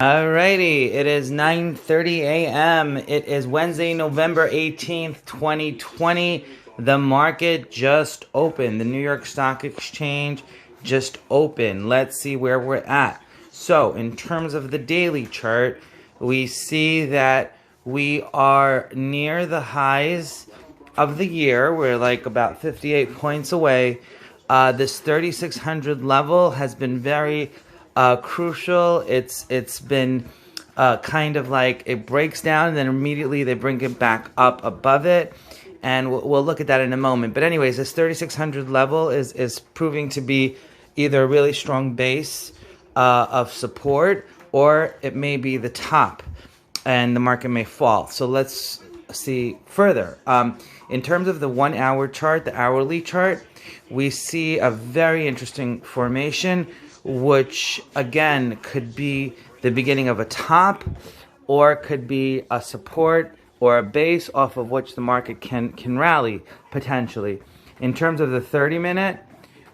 Alrighty, it is 9:30 a.m. It is Wednesday, November 18th, 2020. The market just opened. The New York Stock Exchange just opened. Let's see where we're at. So, in terms of the daily chart, we see that we are near the highs of the year. We're like about 58 points away. This 3,600 level has been very crucial. It's been kind of like it breaks down and then immediately they bring it back up above it, and we'll look at that in a moment. But anyways, this 3,600 level is proving to be either a really strong base of support, or it may be the top and the market may fall. So let's see further. In terms of the 1 hour chart, the hourly chart, we see a very interesting formation, which again could be the beginning of a top, or could be a support or a base off of which the market can rally potentially. In terms of the 30-minute,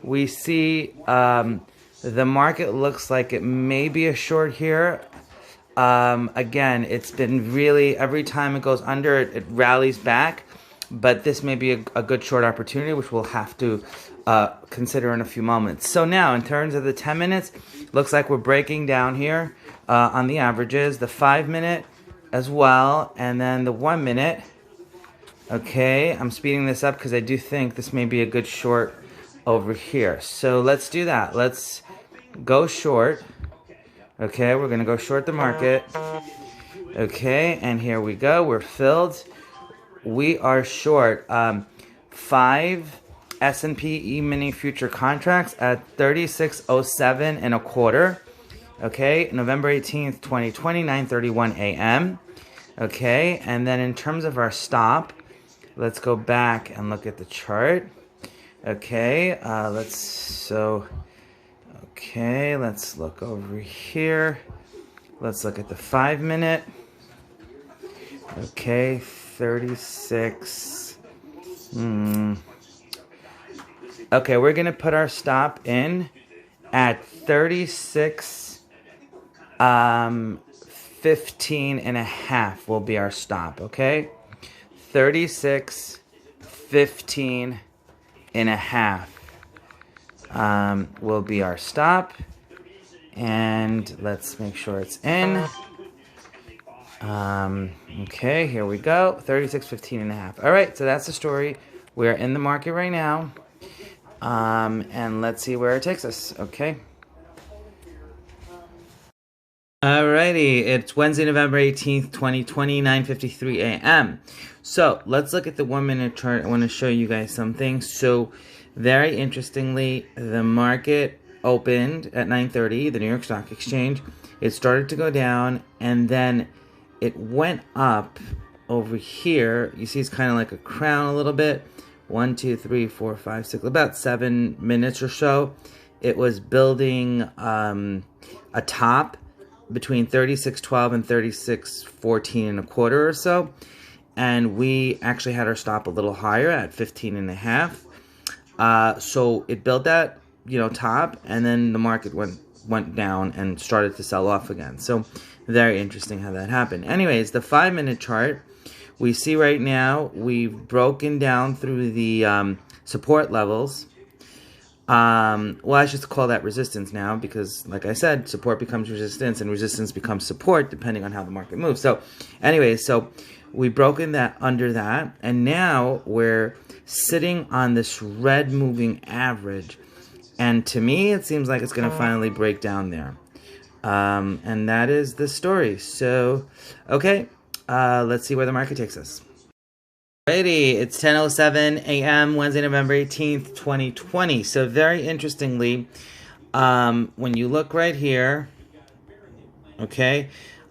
we see the market looks like it may be a short here. Again, it's been really, every time it goes under, it rallies back. But this may be a good short opportunity, which we'll have to consider in a few moments. So now, in terms of the 10 minutes, looks like we're breaking down here on the averages. The 5-minute as well, and then the 1 minute. Okay, I'm speeding this up because I do think this may be a good short over here. So let's do that. Let's go short. Okay, we're going to go short the market. Okay, and here we go. We're filled. We are short 5 Sp500 Emini future contracts at 36.07 and a quarter. Okay, November 18th, 2020, 9:31 a.m. Okay, and then in terms of our stop, let's go back and look at the chart. Okay, let's look over here. Let's look at the 5-minute. Okay, 36. Okay, we're going to put our stop in at 36.15 and a half will be our stop, okay? 36.15 and a half will be our stop. And let's make sure it's in. Okay, here we go. 36.15 and a half. All right, so that's the story. We're in the market right now. And let's see where it takes us. Okay. Alrighty, it's Wednesday, November 18th, 2020, 9:53 a.m. So let's look at the 1 minute chart. I want to show you guys something. So very interestingly, the market opened at 9:30, the New York Stock Exchange. It started to go down, and then it went up over here. You see it's kind of like a crown a little bit. 1, 2, 3, 4, 5, 6, about 7 minutes or so. It was building a top between 36.12 and 36.14 and a quarter or so. And we actually had our stop a little higher at 15 and a half. So it built that, top, and then the market went down and started to sell off again. So very interesting how that happened. Anyways, the 5-minute chart, we see right now we've broken down through the support levels. Well, I should call that resistance now, because like I said, support becomes resistance and resistance becomes support depending on how the market moves. So anyways, so we've broken that under that, and now we're sitting on this red moving average, and to me it seems like it's going to finally break down there, and that is the story. So okay, let's see where the market takes us. Alrighty, it's 10:07 a.m. Wednesday, November 18th, 2020. So very interestingly, when you look right here, okay,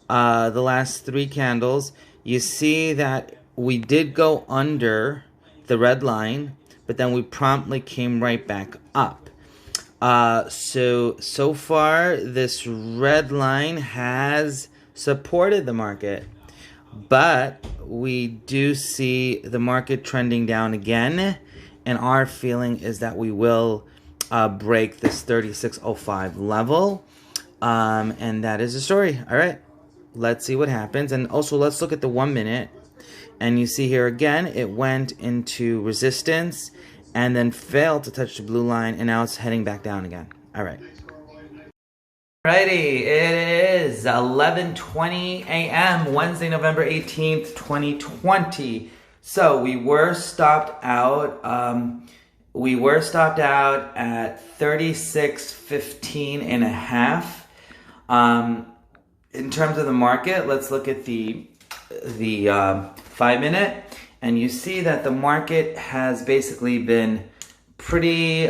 the last 3 candles, you see that we did go under the red line, but then we promptly came right back up. So far, this red line has supported the market, but we do see the market trending down again, and our feeling is that we will break this 36.05 level. And that is the story. All right, let's see what happens. And also, let's look at the 1 minute. And you see here again, it went into resistance and then failed to touch the blue line, and now it's heading back down again. All right. Alrighty, it is 11:20 a.m. Wednesday, November 18th, 2020. So we were stopped out. At 36.15 and a half. In terms of the market, let's look at the 5 minute, and you see that the market has basically been pretty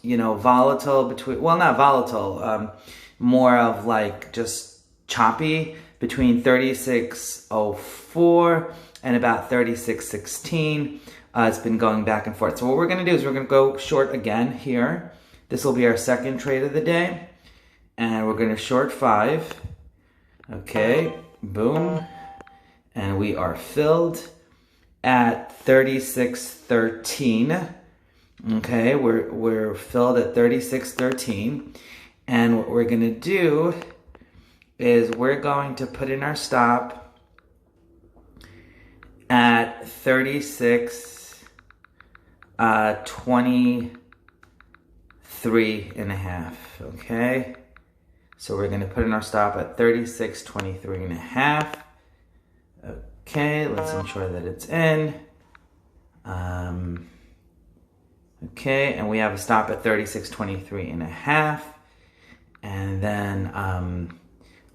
volatile between, well, not volatile, more of like just choppy between 36.04 and about 36.16. It's been going back and forth. So what we're going to do is we're going to go short again here. This will be our second trade of the day, and we're going to short 5. Okay, boom. And we are filled at 36.13. Okay, we're filled at 36.13. And what we're gonna do is we're going to put in our stop at 36.23 and a half. Okay, so we're gonna put in our stop at 36.23 and a half. Okay, let's ensure that it's in. Okay, and we have a stop at 36.23 and a half. And then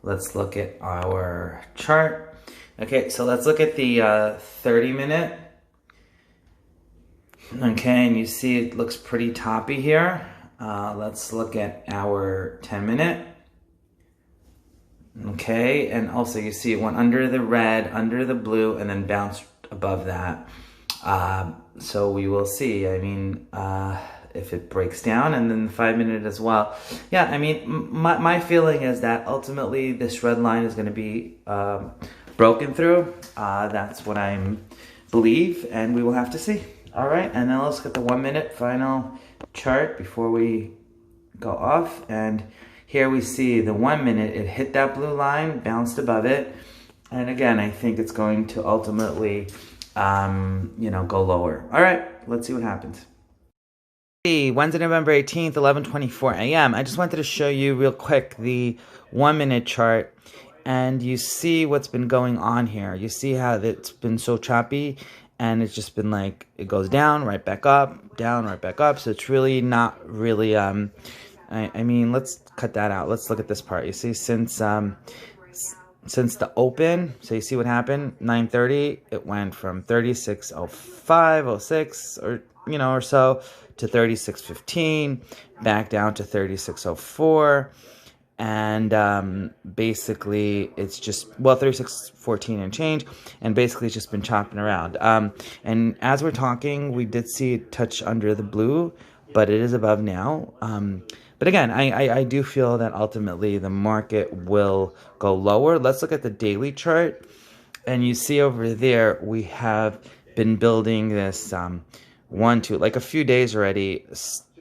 let's look at our chart. Okay, so let's look at the 30 minute. Okay, and you see it looks pretty toppy here. Let's look at our 10 minute. Okay, and also you see it went under the red, under the blue, and then bounced above that. So we will see. I mean, if it breaks down, and then the 5 minute as well. Yeah, I mean, my feeling is that ultimately this red line is going to be broken through. That's what I believe, and we will have to see. All right, and then let's get the 1 minute final chart before we go off. And here we see the 1 minute, it hit that blue line, bounced above it. And again, I think it's going to ultimately, go lower. All right, let's see what happens. Wednesday, November 18th, 11:24 a.m. I just wanted to show you real quick the 1 minute chart. And you see what's been going on here. You see how it's been so choppy, and it's just been like, it goes down, right back up, down, right back up. So it's really not really, I mean, let's cut that out. Let's look at this part. You see, since the open, so you see what happened, 9:30, it went from 36.05, 06, or so, to 36.15, back down to 36.04. And basically it's just, 36.14 and change, and basically it's just been chopping around. And as we're talking, we did see it touch under the blue, but it is above now. But again, I do feel that ultimately the market will go lower. Let's look at the daily chart, and you see over there we have been building this like a few days already,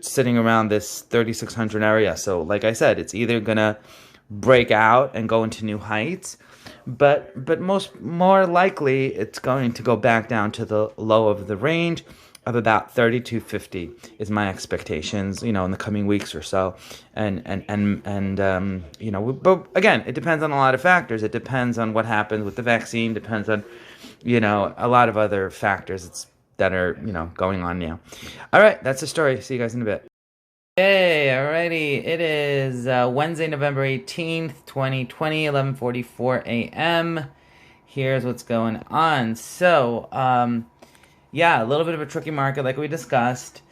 sitting around this 3600 area. So like I said, it's either gonna break out and go into new heights, but more likely it's going to go back down to the low of the range of about 3250 is my expectations, in the coming weeks or so. And but again, it depends on a lot of factors. It depends on what happens with the vaccine, depends on a lot of other factors that are going on now. All right, that's the story. See you guys in a bit. Hey, alrighty. It is Wednesday, November 18th, 2020, 11:44 a.m. Here's what's going on. So, yeah, a little bit of a tricky market like we discussed.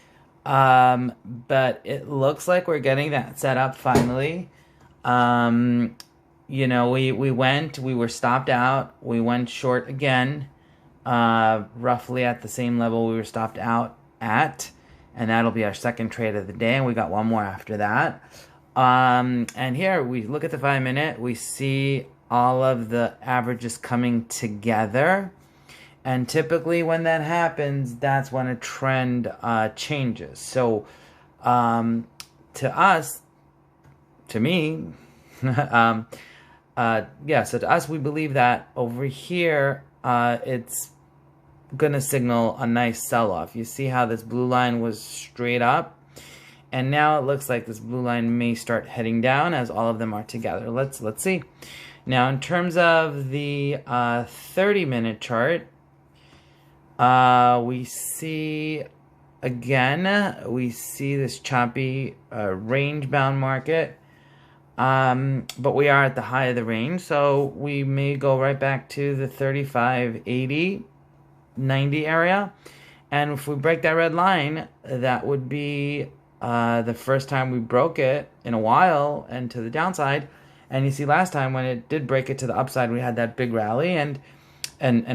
But it looks like we're getting that set up finally. We were stopped out. We went short again, roughly at the same level we were stopped out at. And that'll be our second trade of the day, and we got one more after that. And here we look at the 5 minute, we see all of the averages coming together. And typically when that happens, that's when a trend changes. So to us, to me. Yeah, so to us, we believe that over here, it's going to signal a nice sell-off. You see how this blue line was straight up? And now it looks like this blue line may start heading down as all of them are together. Let's see. Now, in terms of the 30-minute chart, we see, again, we see this choppy range-bound market. But we are at the high of the range, so we may go right back to the 35.80, 90 area. And if we break that red line, that would be the first time we broke it in a while and to the downside. And you see last time when it did break it to the upside, we had that big rally and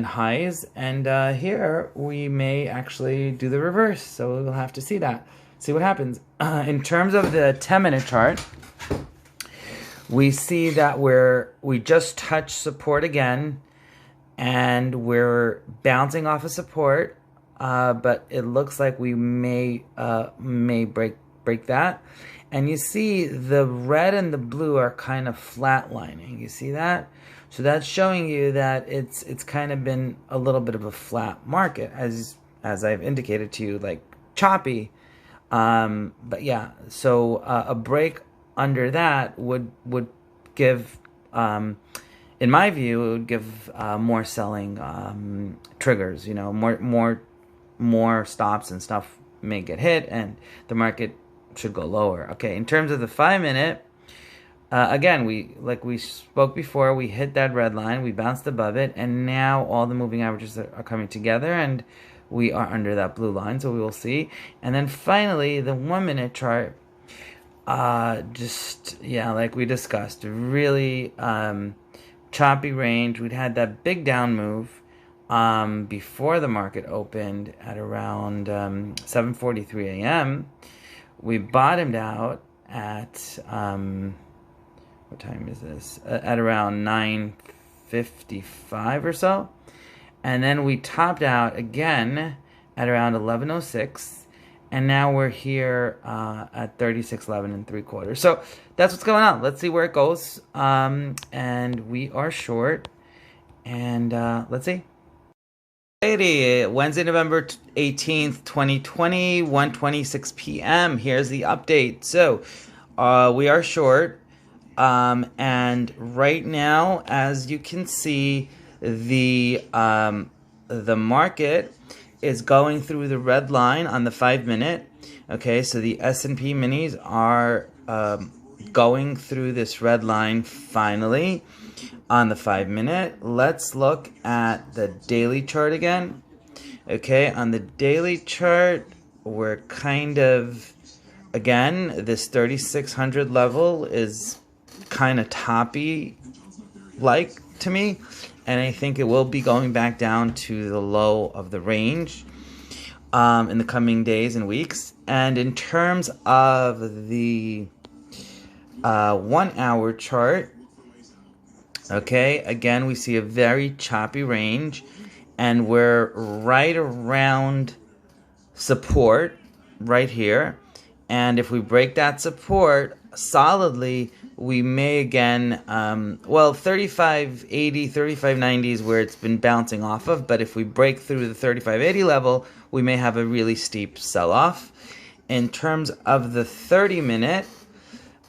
highs. And here we may actually do the reverse. So we'll have to see that, see what happens. In terms of the 10-minute chart, we see that we just touched support again, and we're bouncing off of support, but it looks like we may break that. And you see the red and the blue are kind of flatlining. You see that? So that's showing you that it's kind of been a little bit of a flat market, as I've indicated to you, like choppy. But yeah, so a break under that would give, in my view, it would give more selling triggers. You know, more stops and stuff may get hit, and the market should go lower. Okay, in terms of the 5-minute, again, like we spoke before, we hit that red line, we bounced above it, and now all the moving averages are coming together, and we are under that blue line, so we will see. And then finally, the 1-minute chart. Like we discussed, really choppy range. We'd had that big down move before the market opened at around 7:43 a.m. We bottomed out at what time is this? At around 9:55 or so, and then we topped out again at around 11:06. And now we're here at 36.11 3/4. So that's what's going on. Let's see where it goes. And we are short. And let's see. Wednesday, November 18th, 2020, 1:26 p.m. Here's the update. So we are short. And right now, as you can see, the market is going through the red line on the 5-minute. Okay, so the S&P minis are going through this red line finally on the 5-minute. Let's look at the daily chart again. Okay, on the daily chart, we're kind of, again, this 3600 level is kind of toppy like to me. And I think it will be going back down to the low of the range in the coming days and weeks. And in terms of the 1-hour chart, okay, again, we see a very choppy range. And we're right around support right here. And if we break that support solidly, we may again, 35.80, 35.90 is where it's been bouncing off of. But if we break through the 35.80 level, we may have a really steep sell-off. In terms of the 30-minute,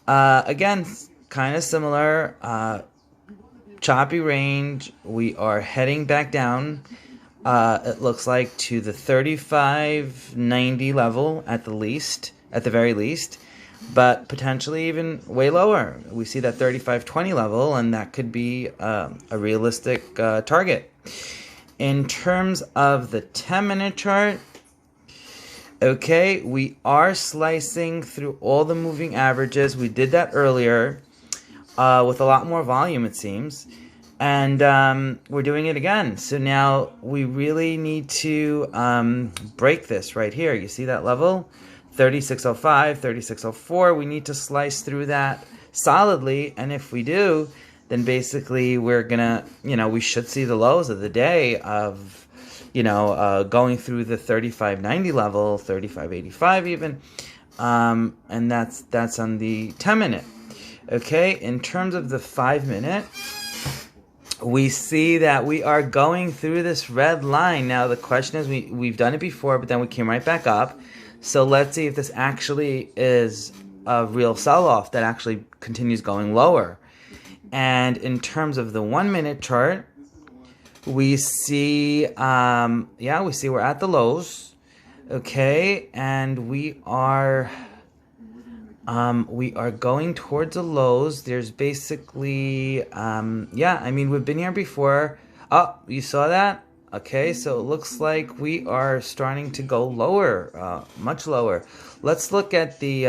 again, kind of similar, choppy range. We are heading back down, it looks like, to the 35.90 level at the very least. But potentially even way lower. We see that 35.20 level, and that could be a realistic target. In terms of the 10-minute chart, okay, we are slicing through all the moving averages. We did that earlier with a lot more volume, it seems. And we're doing it again. So now we really need to break this right here. You see that level? 3605, 3604, we need to slice through that solidly, and if we do, then basically we're gonna, we should see the lows of the day of, going through the 3590 level, 3585 even, and that's on the 10-minute. Okay, in terms of the 5-minute, we see that we are going through this red line. Now the question is, we've done it before, but then we came right back up. So let's see if this actually is a real sell-off that actually continues going lower. And in terms of the 1-minute chart, we see, we see we're at the lows, okay, and we are going towards the lows. There's basically, we've been here before. Oh, you saw that? Okay, so it looks like we are starting to go lower, much lower. Let's look at the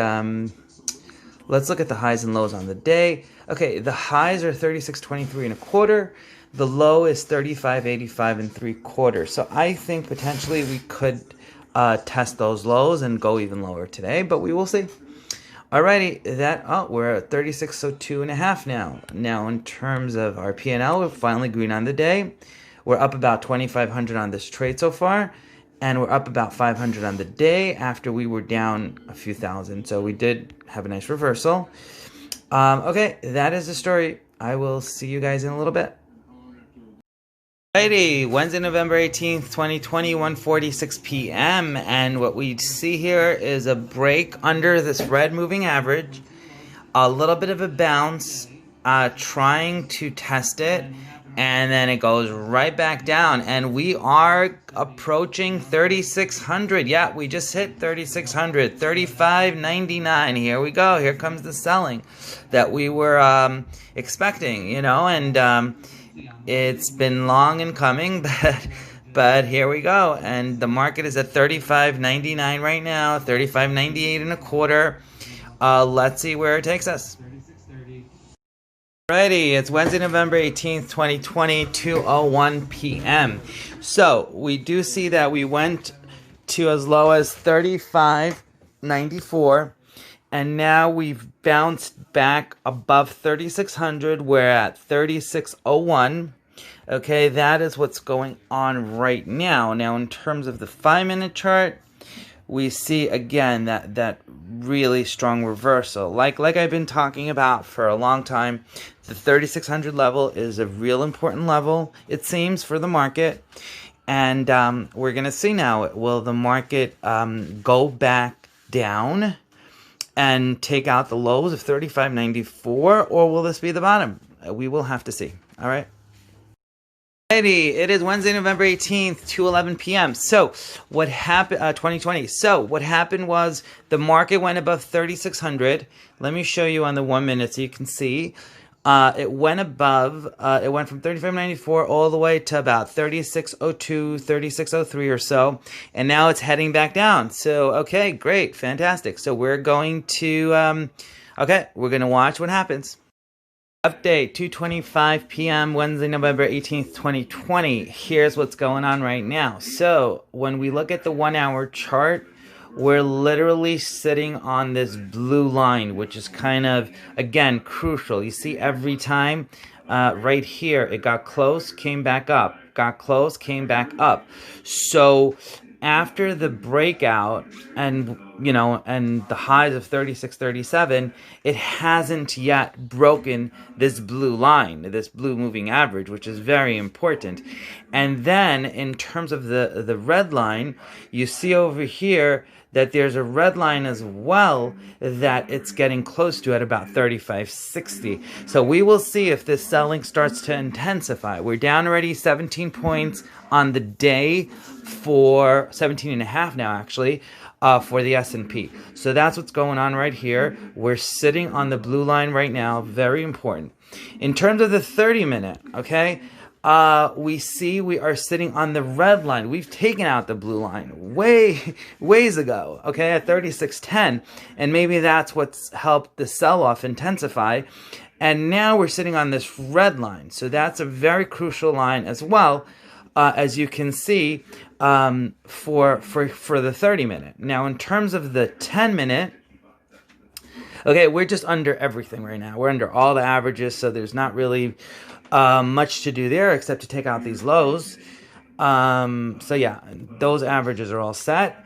highs and lows on the day. Okay, the highs are 36.23 1/4. The low is 35.85 3/4. So I think potentially we could test those lows and go even lower today, but we will see. Alrighty, we're at 36.02 now. Now, in terms of our P&L, we're finally green on the day. We're up about 2,500 on this trade so far, and we're up about 500 on the day after we were down a few thousand. So we did have a nice reversal. Okay, that is the story. I will see you guys in a little bit. Alrighty, Wednesday, November 18th, 2020, 1:46 p.m. And what we see here is a break under this red moving average. A little bit of a bounce, trying to test it. And then it goes right back down. And we are approaching 3,600. Yeah, we just hit 3,600. 35.99. Here we go. Here comes the selling that we were expecting, and it's been long in coming, but here we go. And the market is at 35.99 right now, 35.98 1/4. Let's see where it takes us. Alrighty, it's Wednesday, November 18th, 2020, 2:01 p.m. So we do see that we went to as low as 35.94. And now we've bounced back above 3,600. We're at 36.01. Okay, that is what's going on right now. Now, in terms of the 5-minute chart, we see again that really strong reversal. Like I've been talking about for a long time, the 3,600 level is a real important level, it seems, for the market. And we're going to see now, will the market go back down and take out the lows of 35.94, or will this be the bottom? We will have to see. All right. Alrighty, it is Wednesday, November 18th, 2:11 p.m. So what happened? 2020. So what happened was the market went above 3,600. Let me show you on the 1 minute so you can see. It went above. It went from 35.94 all the way to about 36.02, 36.03 or so, and now it's heading back down. So okay, great, fantastic. So we're going to we're going to watch what happens. Update, 2:25 p.m. Wednesday, November 18th, 2020. Here's what's going on right now. So when we look at the 1-hour chart, we're literally sitting on this blue line, which is kind of, again, crucial. You see every time right here, it got close, came back up, got close, came back up. So after the breakout and the highs of 36.37, it hasn't yet broken this blue line, this blue moving average, which is very important. And then in terms of the red line, you see over here that there's a red line as well that it's getting close to at about 35.60. So we will see if this selling starts to intensify. We're down already 17 points on the day, for 17 and a half now actually, for the S&P. So that's what's going on right here. We're sitting on the blue line right now, very important. In terms of the 30-minute, okay, we see we are sitting on the red line. We've taken out the blue line ways ago, okay, at 36.10, and maybe that's what's helped the sell-off intensify. And now we're sitting on this red line, so that's a very crucial line as well, as you can see, for the 30-minute. Now, in terms of the 10-minute, okay, we're just under everything right now. We're under all the averages, so there's not really much to do there except to take out these lows. So yeah, those averages are all set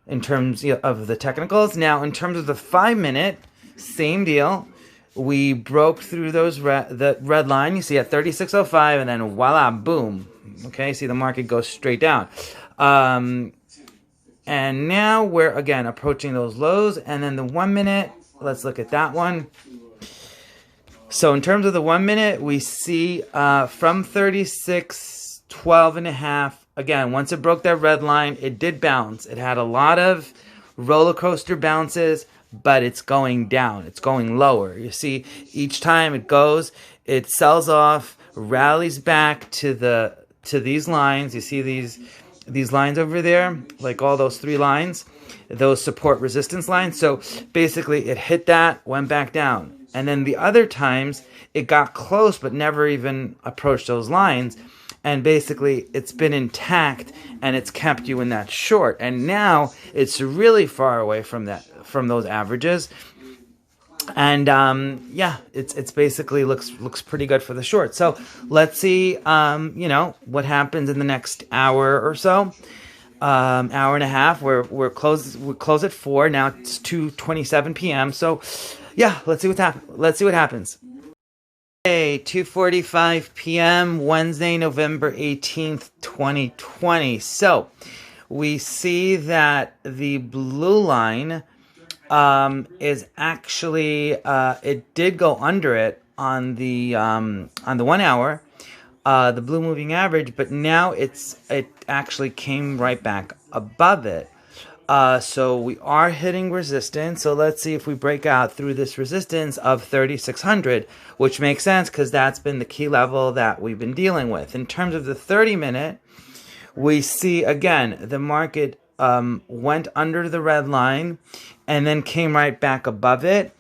in terms of the technicals. Now, in terms of the 5-minute, same deal. we broke through the red line. You see at 36.05, and then voila, boom. Okay, see the market goes straight down. And now we're again approaching those lows, and then the 1 minute. Let's look at that one. So in terms of the 1 minute, we see from 36.12.5. Again, once it broke that red line, it did bounce. It had a lot of roller coaster bounces, but it's going down. It's going lower. You see, each time it goes, it sells off, rallies back to these lines. You see these lines over there, like all those three lines, those support resistance lines. So basically, it hit that, went back down. And then the other times, it got close, but never even approached those lines. And basically, it's been intact, and it's kept you in that short. And now it's really far away from those averages. And yeah, it's basically looks pretty good for the short. So let's see, what happens in the next hour or so, hour and a half. We close at 4 now. It's 2:27 p.m. So yeah, let's see what happens. Hey, 2:45 p.m. Wednesday, November 18th, 2020. So we see that the blue line is actually it did go under it on the 1 hour, the blue moving average, but now it actually came right back above it. So we are hitting resistance. So let's see if we break out through this resistance of 3600, which makes sense because that's been the key level that we've been dealing with. In terms of the 30-minute, we see again the market went under the red line and then came right back above it.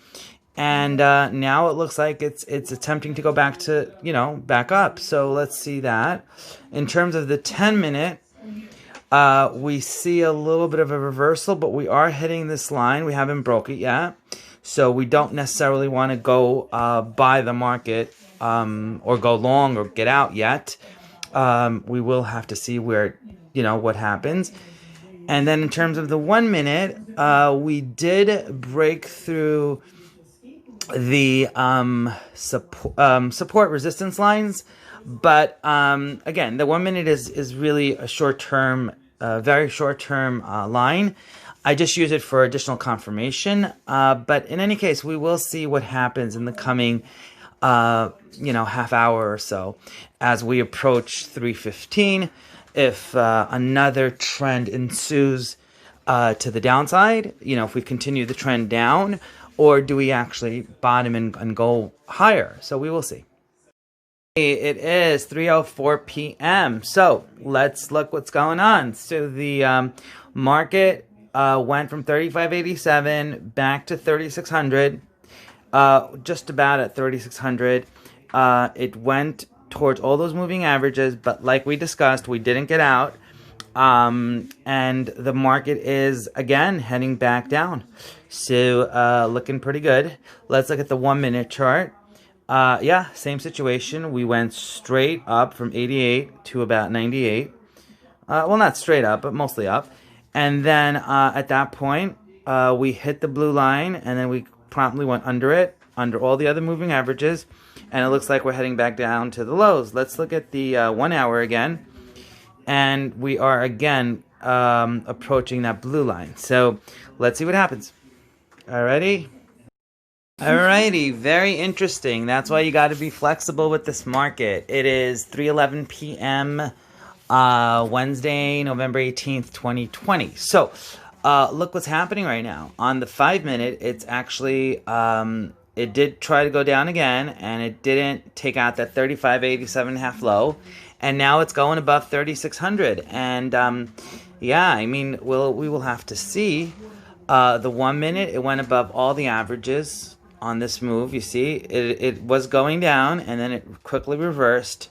And now it looks like it's attempting to go back to, back up. So let's see that. In terms of the 10-minute, we see a little bit of a reversal, but we are hitting this line. We haven't broke it yet. So we don't necessarily want to go buy the market or go long or get out yet. We will have to see where, what happens. And then in terms of the 1 minute, we did break through the support resistance lines. But again, the 1 minute is really a short-term, very short-term line. I just use it for additional confirmation. But in any case, we will see what happens in the coming, half hour or so as we approach 3:15. If another trend ensues to the downside, if we continue the trend down, or do we actually bottom and go higher? So we will see. It is 3:04 p.m. So let's look what's going on. So the market went from 35.87 back to 3600, just about at 3600. It went towards all those moving averages, but like we discussed, we didn't get out. And the market is again heading back down. So looking pretty good. Let's look at the 1 minute chart. Yeah, same situation. We went straight up from 88 to about 98. Well, not straight up, but mostly up. And then at that point, we hit the blue line, and then we promptly went under it, under all the other moving averages. And it looks like we're heading back down to the lows. Let's look at the 1 hour again. And we are again approaching that blue line. So let's see what happens. Alrighty. Alrighty, very interesting. That's why you got to be flexible with this market. It is 3:11 p.m. Wednesday, November 18th, 2020. So look what's happening right now. On the 5 minute, it's actually, it did try to go down again, and it didn't take out that 35.87.5 low. And now it's going above 3600. And yeah, I mean, we will have to see. The 1 minute, it went above all the averages on this move. You see, it was going down, and then it quickly reversed.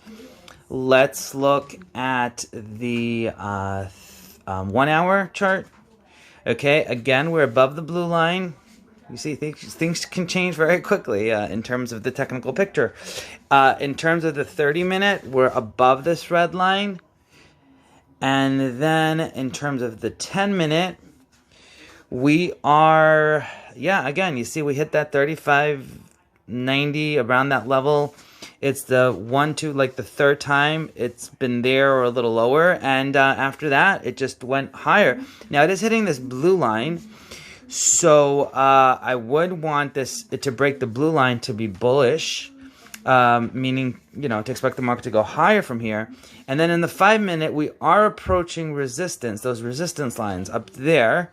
Let's look at the 1 hour chart. Okay, again, we're above the blue line. You see, things can change very quickly in terms of the technical picture. In terms of the 30-minute, we're above this red line. And then in terms of the 10-minute, we are, yeah, again, you see we hit that 35 90, around that level. It's the like the third time it's been there or a little lower, and after that it just went higher. Now it is hitting this blue line, so I would want it to break the blue line to be bullish, meaning, you know, to expect the market to go higher from here. And then in the 5-minute, we are approaching resistance, those resistance lines up there.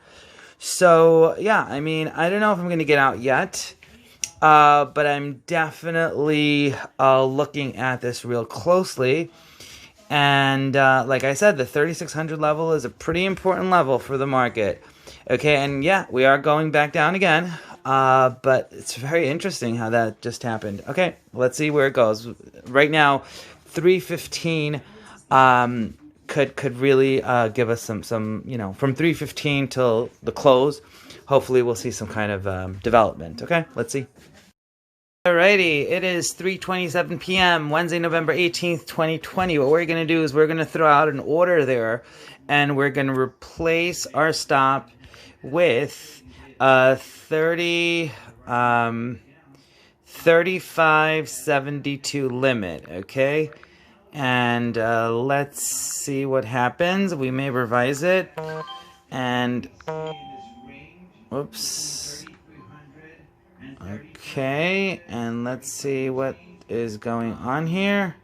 So yeah, I mean, I don't know if I'm going to get out yet. But I'm definitely looking at this real closely. And like I said, the 3600 level is a pretty important level for the market. Okay, and yeah, we are going back down again. But it's very interesting how that just happened. Okay, let's see where it goes. Right now, 315 could really give us some, you know, from 315 till the close. Hopefully we'll see some kind of development. Okay, let's see. Alrighty, it is 3:27 p.m. Wednesday, November 18th, 2020. What we're going to do is we're going to throw out an order there, and we're going to replace our stop with 35.72 limit, okay? And let's see what happens. We may revise it, and whoops. Okay, and let's see what is going on here.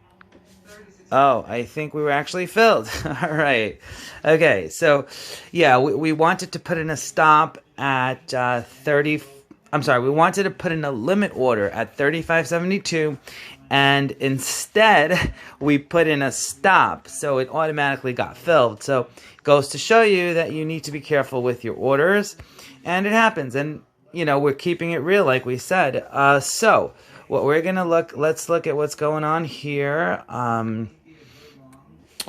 Oh, I think we were actually filled. All right. Okay, so yeah, we wanted to put in a stop at 30. I'm sorry, we wanted to put in a limit order at 35.72, and instead we put in a stop, so it automatically got filled. So it goes to show you that you need to be careful with your orders, and it happens. And you know, we're keeping it real, like we said. So what we're gonna let's look at what's going on here.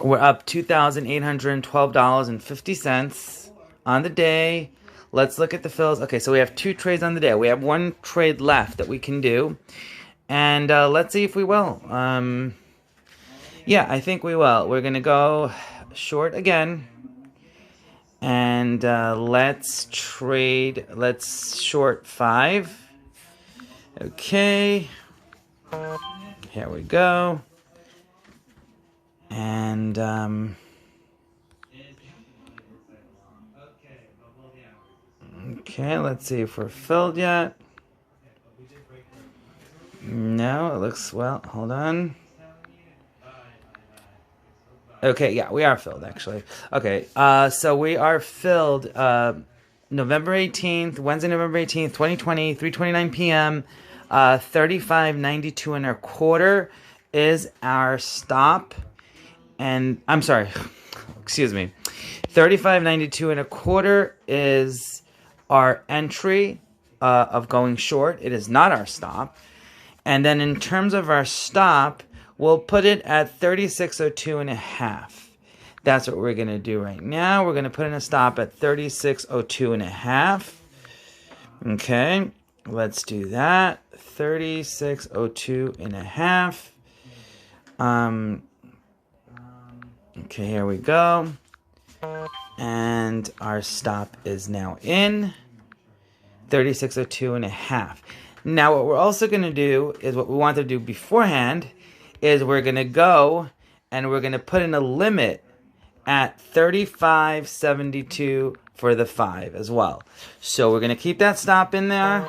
We're up $2,812.50 on the day. Let's look at the fills. Okay, so we have 2 trades on the day. We have 1 trade left that we can do, and let's see if we will. Yeah, I think we will. We're gonna go short again. And let's short 5. Okay, here we go. And okay, let's see if we're filled yet. No, it looks, well, hold on. Okay, yeah, we are filled, actually. Okay, so we are filled November 18th, Wednesday, November 18th, 2020, 3:29 p.m. 35.92 1/4 is our stop. And, I'm sorry, excuse me. 35.92 1/4 is our entry of going short. It is not our stop. And then in terms of our stop, we'll put it at 36.02 1/2. That's what we're going to do right now. We're going to put in a stop at 36.02 1/2. Okay, let's do that. 36.02 1/2. Okay, here we go. And our stop is now in 36.02 1/2. Now, what we're also going to do is what we want to do beforehand is we're going to go and we're going to put in a limit at 35.72 for the 5 as well. So we're going to keep that stop in there.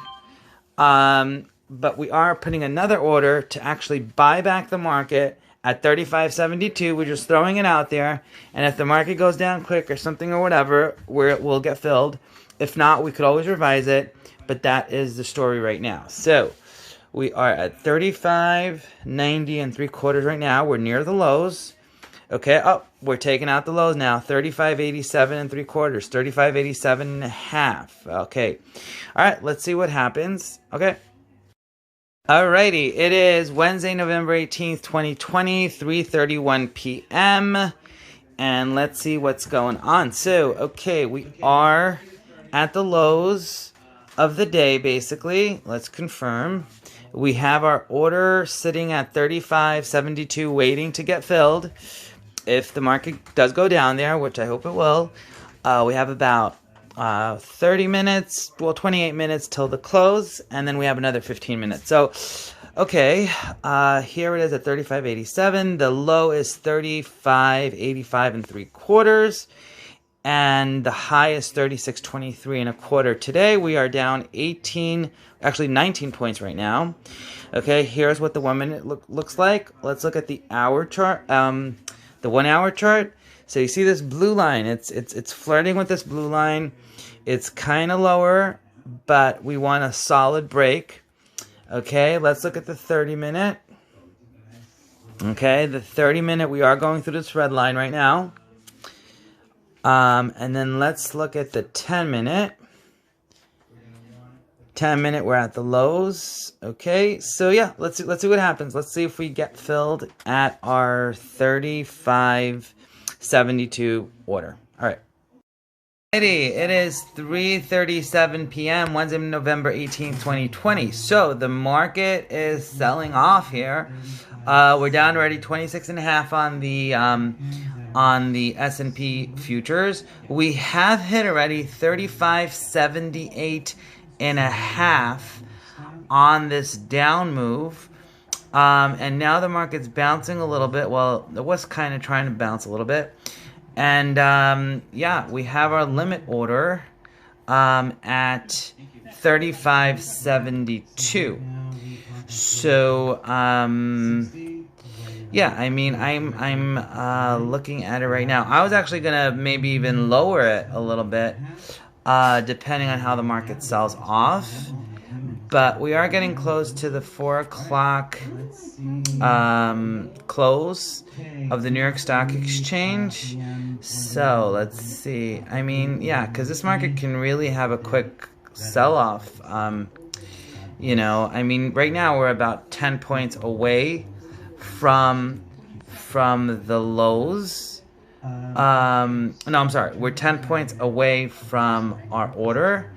But we are putting another order to actually buy back the market at 35.72. We're just throwing it out there. And if the market goes down quick or something or whatever, we'll get filled. If not, we could always revise it. But that is the story right now. So we are at 35.90 3/4 right now. We're near the lows. Okay, oh, we're taking out the lows now. 35.87 3/4, 35.87 1/2. Okay, all right, let's see what happens. Okay. Alrighty, it is Wednesday, November 18th, 2020, 3:31 p.m. And let's see what's going on. So, okay, we are at the lows of the day, basically. Let's confirm. We have our order sitting at 35.72 waiting to get filled. If the market does go down there, which I hope it will, we have about 30 minutes, well, 28 minutes till the close, and then we have another 15 minutes. So, okay, here it is at 35.87. The low is 35.85 and 3/4, and the high is 36.23 and 1/4. Today we are down 19 points right now. Okay, here's what the 1 minute looks like. Let's look at the hour chart, the 1 hour chart. So you see this blue line, it's flirting with this blue line. It's kind of lower, but we want a solid break. Okay, let's look at the 30 minute. Okay, the 30 minute, we are going through this red line right now. And then let's look at the 10 minute. 10 minute, we're at the lows. Okay, so yeah, let's see what happens. Let's see if we get filled at our 35.72 order. All right. It is 3:37 p.m. Wednesday, November 18th, 2020. So the market is selling off here. We're down already 26.5 on the S&P futures. We have hit already 35.78.5 on this down move. And now the market's bouncing a little bit. Well, it was kind of trying to bounce a little bit. And yeah, we have our limit order at 35.72. So yeah, I mean, I'm looking at it right now. I was actually gonna maybe even lower it a little bit, depending on how the market sells off. But we are getting close to the 4 o'clock close of the New York Stock Exchange. So let's see. I mean, yeah, because this market can really have a quick sell-off. You know, I mean, right now we're about 10 points away from the lows. No, I'm sorry. We're 10 points away from our order.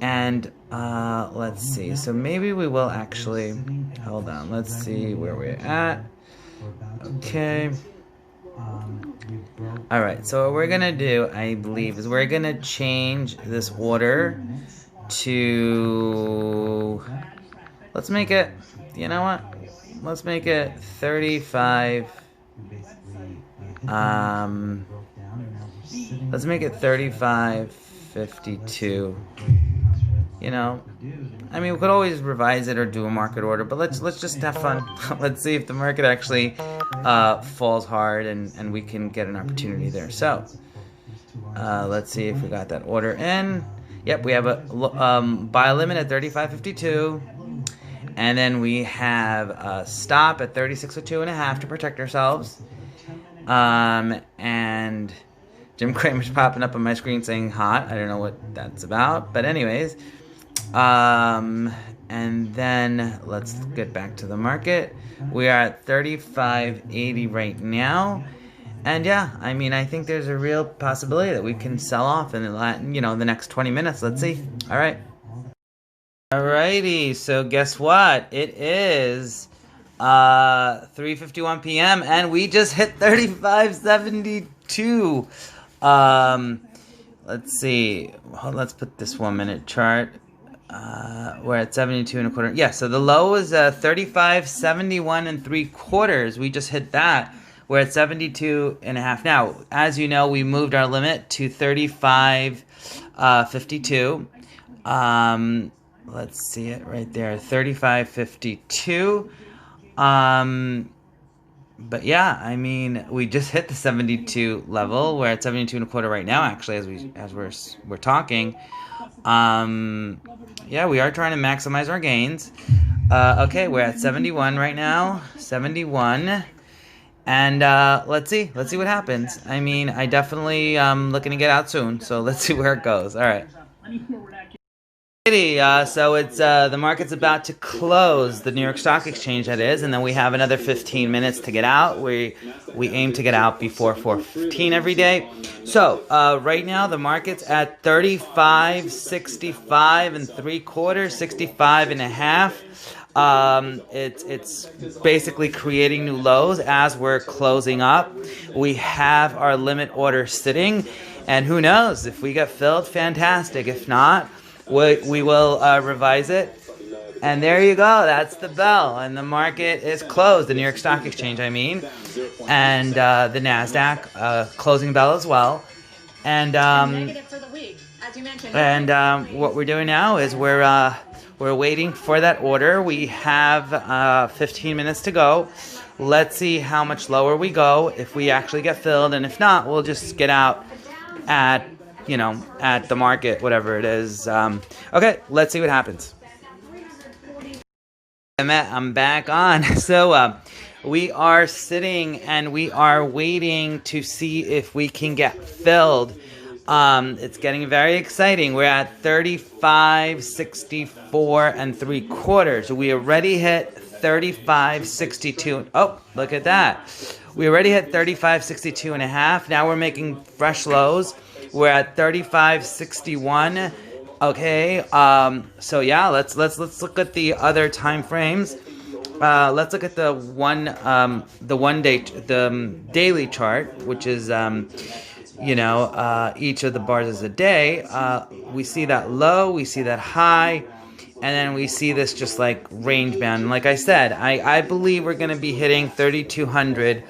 And let's see. So maybe we will actually, hold on. Let's see where we're at. Okay. All right. So what we're going to do, I believe, is we're going to change this order to, let's make it, you know what? Let's make it 35. Let's make it 35.52. You know, I mean, we could always revise it or do a market order, but let's just have fun. Let's see if the market actually falls hard and we can get an opportunity there. So let's see if we got that order in. Yep, we have a buy limit at 35.52, and then we have a stop at 36.02.5 to protect ourselves. And Jim Cramer's popping up on my screen saying hot. I don't know what that's about, but anyways. And then let's get back to the market. We are at 35.80 right now. And yeah, I mean, I think there's a real possibility that we can sell off in the next 20 minutes. Let's see. All right. Alrighty. So guess what? It is 3:51 p.m. and we just hit 35.72. Let's see. Let's put this 1 minute chart. We're at 72.25. Yeah, so the low is 35.71 3/4. We just hit that. We're at 72.5 now. As you know, we moved our limit to 35.52. Let's see it right there, 35.52. But yeah, I mean, we just hit the 72 level. We're at 72.25 right now, actually, as we're talking. Yeah, we are trying to maximize our gains. Okay, we're at 71 right now. 71. And let's see what happens. I mean, I definitely looking to get out soon, so let's see where it goes. All right. So it's the market's about to close, the New York Stock Exchange, that is, and then we have another 15 minutes to get out. We aim to get out before 4:15 every day. So right now the market's at 35.65 3/4, 65.5. It's basically creating new lows as we're closing up. We have our limit order sitting, and who knows, if we get filled, fantastic. If not, we will revise it. And there you go, that's the bell. And the market is closed, the New York Stock Exchange, I mean. And the NASDAQ, closing bell as well. And what we're doing now is we're waiting for that order. We have 15 minutes to go. Let's see how much lower we go, if we actually get filled. And if not, we'll just get out at, at the market, whatever it is. Okay, let's see what happens. I'm back on. So we are sitting and we are waiting to see if we can get filled. It's getting very exciting. We're at 35.64 and 3/4. We already hit 35.62. Oh, look at that. We already hit 35.62 and a half. Now we're making fresh lows. We're at 35.61. Okay, so yeah, let's look at the other time frames. Let's look at the daily chart, which is each of the bars is a day. We see that low, we see that high, and then we see this just like range band. And like I said, I believe we're going to be hitting 3,200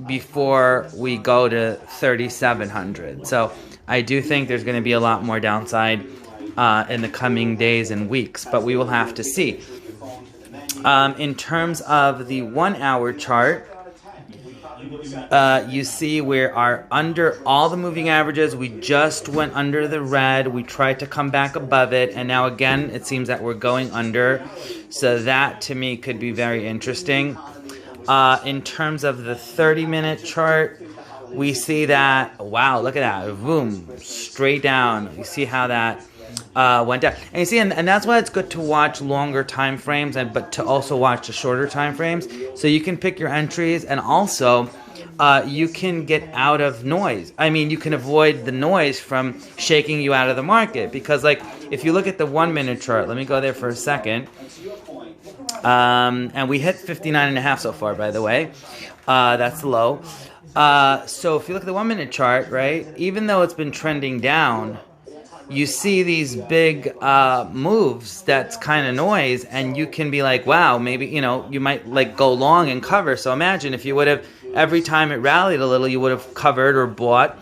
before we go to 3,700. So I do think there's going to be a lot more downside in the coming days and weeks, but we will have to see. In terms of the 1 hour chart, you see we are under all the moving averages. We just went under the red. We tried to come back above it, and now again it seems that we're going under. So that to me could be very interesting. In terms of the 30-minute chart, we see that, wow, look at that, boom, straight down. You see how that went down. And you see, and that's why it's good to watch longer time frames, but to also watch the shorter time frames. So you can pick your entries, and also you can get out of noise. I mean, you can avoid the noise from shaking you out of the market. Because like, if you look at the 1 minute chart, let me go there for a second. And we hit 59.5 so far, by the way. That's low. So if you look at the 1 minute chart, right, even though it's been trending down, you see these big moves that's kind of noise, and you can be like, wow, maybe, you might like go long and cover. So imagine if you would have, every time it rallied a little, you would have covered or bought,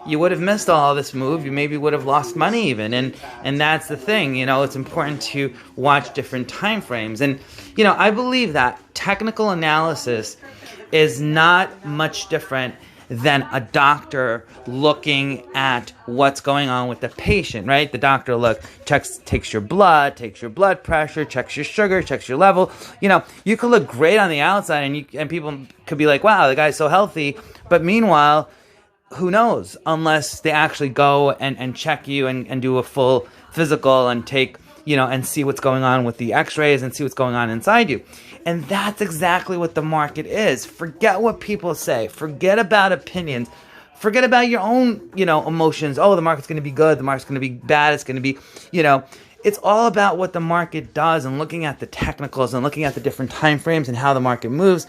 you would have missed all this move. You maybe would have lost money even. And that's the thing, it's important to watch different time frames. And, I believe that technical analysis is not much different than a doctor looking at what's going on with the patient, right? The doctor takes your blood, takes your blood pressure, checks your sugar, checks your level. You could look great on the outside, and people could be like, wow, the guy's so healthy. But meanwhile, who knows, unless they actually go and check you and do a full physical and take, and see what's going on with the x-rays and see what's going on inside you. And that's exactly what the market is. Forget what people say. Forget about opinions. Forget about your own, emotions. Oh, the market's going to be good. The market's going to be bad. It's going to be, it's all about what the market does, and looking at the technicals and looking at the different time frames and how the market moves.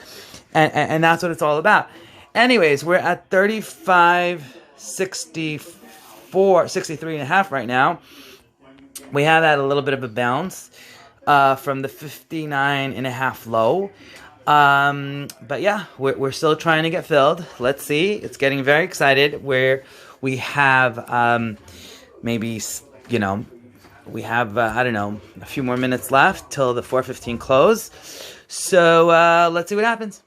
And that's what it's all about. Anyways, we're at 63 and a half right now. We have had a little bit of a bounce from the 59 and a half low. But yeah, we're still trying to get filled. Let's see. It's getting very excited where we have maybe, we have, a few more minutes left till the 4:15 close. So let's see what happens.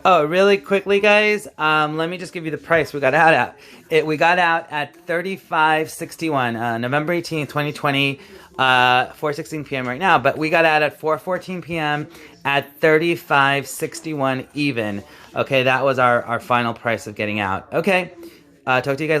Oh, really quickly, guys, let me just give you the price we got out at. We got out at 35.61, November 18th, 2020, 4:16 p.m. right now, but we got out at 4:14 p.m. at 35.61 even. Okay, that was our final price of getting out. Okay, talk to you guys later.